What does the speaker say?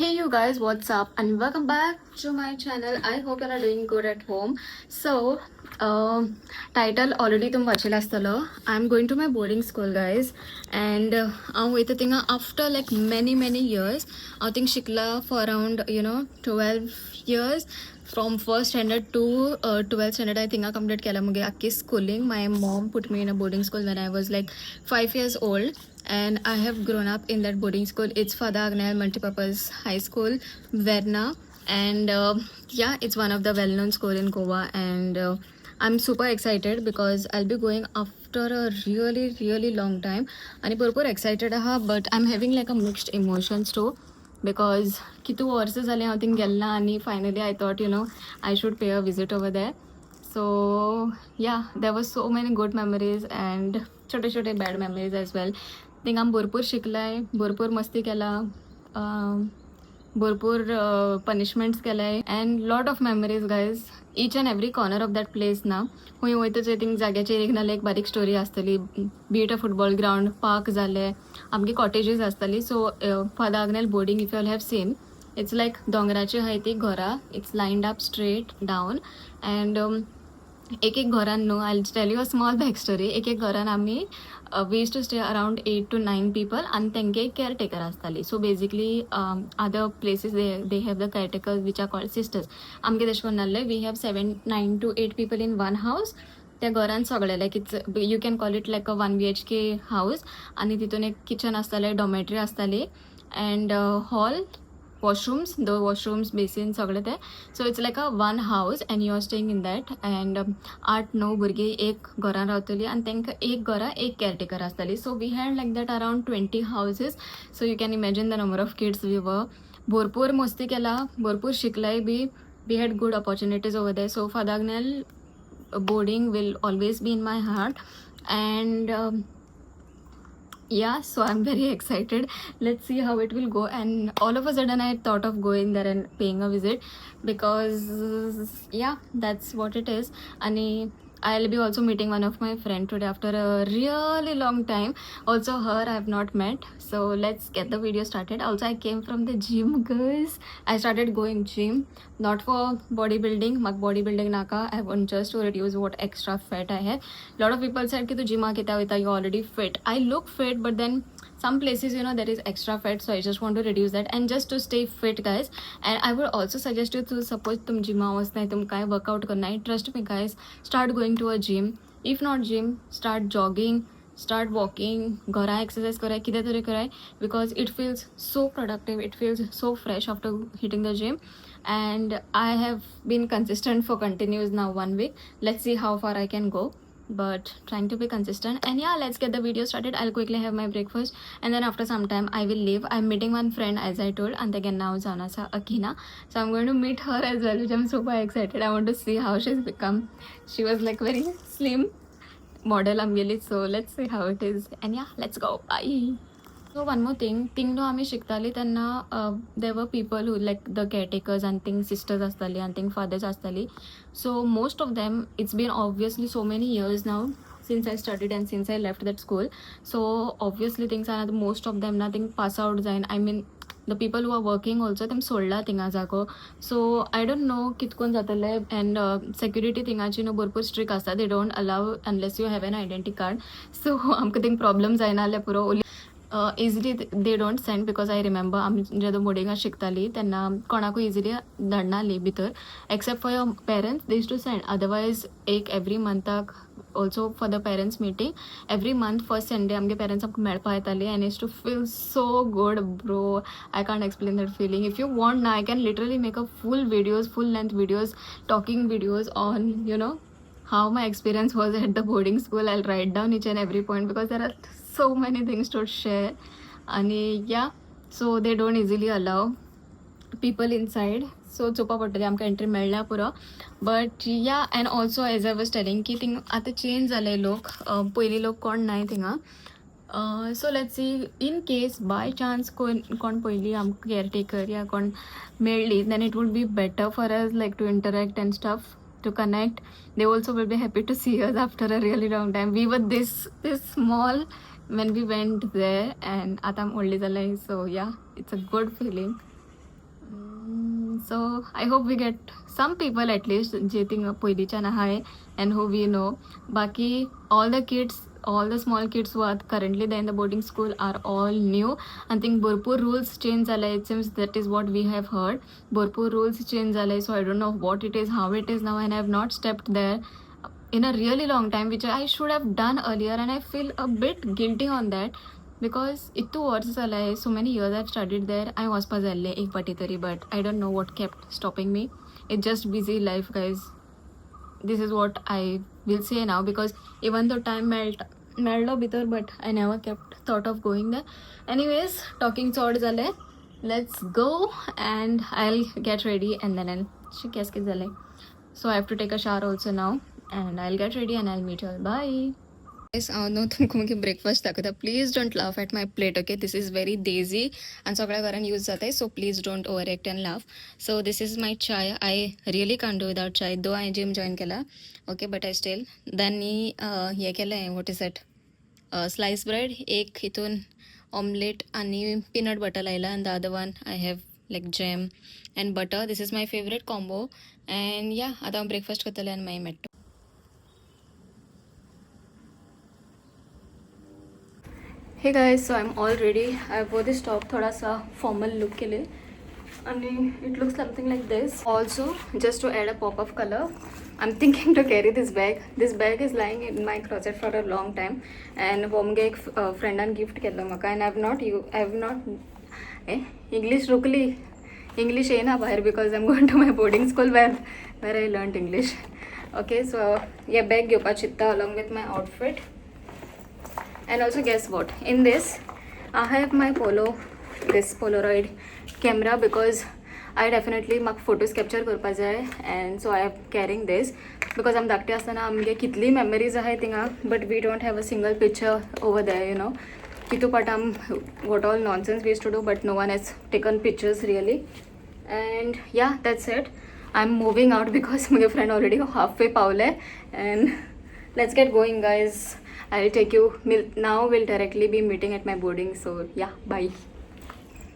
Hey you guys, what's up and welcome back to my channel. I hope you are doing good at home. So, title already tum wachila astalo. I'm going to my boarding school, guys, and I'm waiting thing after like many years. I think shikla for around 12 years from first standard to 12th standard. I think I completed kela muge akki schooling. My mom put me in a boarding school when I was like 5 years old, and I have grown up in that boarding school. It's Father Agnael Multipurpose High School, Verna, and yeah, it's one of the well-known school in Goa, and I'm super excited because I'll be going after a really long time. आणि भरपूर excited आहा, but I'm having like a mixed emotions too because किती वर्ष झाले हांव thing गेल्ला आणि finally I thought I should pay a visit over there. So yeah, there were so many good memories and छोटे bad memories as well. थिंगा भरपूर शिकलाय, भरपूर मस्ती केला, भरपूर पनिशमेंट्स केलाय and lot of memories guys. Each and every corner of that place ना खूंय वयतच थिंग जाग्याचेर एक नाल्यार एक बारीक स्टोरी आसतली. Beat a football ground, park जाले, आमगे कॉटेजीस आसतली. So father Agnel boarding, if you all have seen, it's like दोंगराची आहाय ती घरां. It's lined up straight down and एक घरान न्हू, I tell you a small back story. एक घरान आमी we used to stay around 8 to 9 people and तेंगे caretaker आसताली. So basically other places they have the caretakers which are called sisters. आमगे तशें करून नासलें. We have 9 to 8 people in one house. त्या घरान सगळे like it's you can call it like a 1 BHK house. आणि तितून एक किचन आसतालें, डॉमेट्री आसताली and hall, washrooms, the washrooms, basin, सगळे ते. So it's like a one house and you are staying in that. And 8-9 भुरगीं एक घरान रावतली आनी तांकां एक घरा एक केअरटेकर आसतली. So we had like that around 20 houses. So you can imagine the number of kids we were. भरपूर मस्ती केला, भरपूर शिकलाय बी. We had good opportunities over there. So father Agnel boarding will always be in my heart, and yeah, so I'm very excited. Let's see how it will go. And all of a sudden I thought of going there and paying a visit because yeah, that's what it is. And I'll be also meeting one of my friend today after a really long time. Also her I have not met. So let's get the video started. Also I came from the gym, guys. I started going gym not for bodybuilding. Mag bodybuilding naka. I want just to reduce what extra fat I have. Lot of people said ki tu gym aake ta you already fit. I look fit, but then some places there is extra fat, so I just want to reduce that and just to stay fit, guys. And I would also suggest you to, suppose tum gym आवस नाही, तुम काय workout करना है, trust me guys, start going to a gym. If not gym, start jogging, start walking, घरा exercise कराय, कितें तरी कराय, because it feels so productive, it feels so fresh after hitting the gym. And I have been consistent for continuous now 1 week. Let's see how far I can go, but trying to be consistent. And yeah, let's get the video started. I'll quickly have my breakfast and then after some time I will leave. I'm meeting one friend, as I told, and again now Janasa Akina. So I'm going to meet her as well, which I'm super excited. I want to see how she's become. She was like very slim model amgeli, so let's see how it is. And yeah, let's go. Bye. So one more thing न्हू आमी शिकताली तेन्ना there were people who like the caretakers and thing sisters आसताली and thing fathers आसताली. So most of them, it's been obviously so many years now since I studied and since I left that school. So obviously things are most of them nothing pass out जायन. I mean the people who are working also them सोडला थिंगा जागो. So I don't know कितकोन जातले. And security थिंगाची न्हू भरपूर strict आसता. They don't allow unless you have an identity card. So आमकां thing problem जायना जाल्यार पुरो easily they don't send. Because I remember आमी जेन्ना बोर्डिंगाक शिकताली तेन्ना कोणाकूय इजिली धाडनाली भितर, except for your parents they use to send. Otherwise एक एवरी मंथाक also for the parents meeting every month first Sunday आमगे पेरंट्स आमकां मेळपा येताली. And is to feel so good bro. I can't explain that feeling. If you want ना, I can literally make a full videos, full length videos, talking videos on how my experience was at the boarding school. I'll write down each and every point because there are so many things to share. And yeah, so they don't easily allow people inside. So चोपा पडटली आमकां entry मेळ्ळ्या पुरो. But yeah, and also as I was telling की thing आतां change जाले लोक. पयलीं लोक कोण नाय थिंगा. So let's see, in case by chance कोण पयलीं आमकां केअरटेकर या कोण मेळ्ळी, then it would be better for us like to interact and stuff, to connect. They also will be happy to see us after a really long time. We were this small when we went there, and आता आमी व्हडली जाल्याय. So yeah, it's a good feeling. So I hope we get some people at least जे thing पयलींच्यान आहाय and who we know. Baki, all the kids, all the small kids who are currently there in the boarding school are all new. I think Borpur rules change zale. It seems that is what we have heard. Borpur rules change zale. So I don't know what it is, how it is now, and I have not stepped there in a really long time, which I should have done earlier, and I feel a bit guilty on that because ittu वर्ष झालंय, so many years I've studied there. I was जाल्ले एक पाटी तरी, but I don't know what kept stopping me. It's just busy life, guys. This is what I will say now, because even though time मेळ्ळो भितर, but I never kept thought of going there. Anyways, talking चड जालें, let's go and I'll get ready and then I'll guess कितें जालें. So I have to take a shower also now and I'll get ready and I'll meet you all. Bye. Guys, हांव न्हू तुमकां मागीर breakfast दाखयता. Please don't laugh at my plate. Okay, this is very देजी आनी सगळ्या घरान use जाताय, so please don't over act and laugh. So this is my chai. I really can't do without chai, though हांवें जिम जॉइन केला. Okay, but I still दानी हें केलें, what is that, slice bread, एक हितून ऑमलेट आनी पीनट बटर लायला, आनी the other one I have like jam and butter. This is my favourite combo. And या, आतां हांव ब्रेकफास्ट करतलें आनी मागीर मेळटा. Hey guys, so I'm all ready. I wore this top, थोड़ा सा formal look के लिए, and it looks something like this. Also, just to add a pop of color, I'm thinking to carry this bag. This bag is lying in my closet for a long time, and वो मुझे एक friend gift केलं म्हाका, and I have not English रुकली, English येना बाहेर, because I'm going to my boarding school where I learned English. Okay, so ये bag घेवपाक चित्ता along with my outfit. And also, guess what, in this I have my this Polaroid camera, because I definitely म्हाका photos capture करपा जाय, and so I am carrying this because आम धाकटे आसतना आमगे कितली memories आहाय थिंगा, but we don't have a single picture over there, you know. तितू पाटाम what all nonsense we used to do, but no one has taken pictures really. And yeah, that's it. I'm moving out because my friend already halfway Pawle, and let's get going, guys. I'll take you now. We'll directly be meeting at my boarding. So yeah, bye.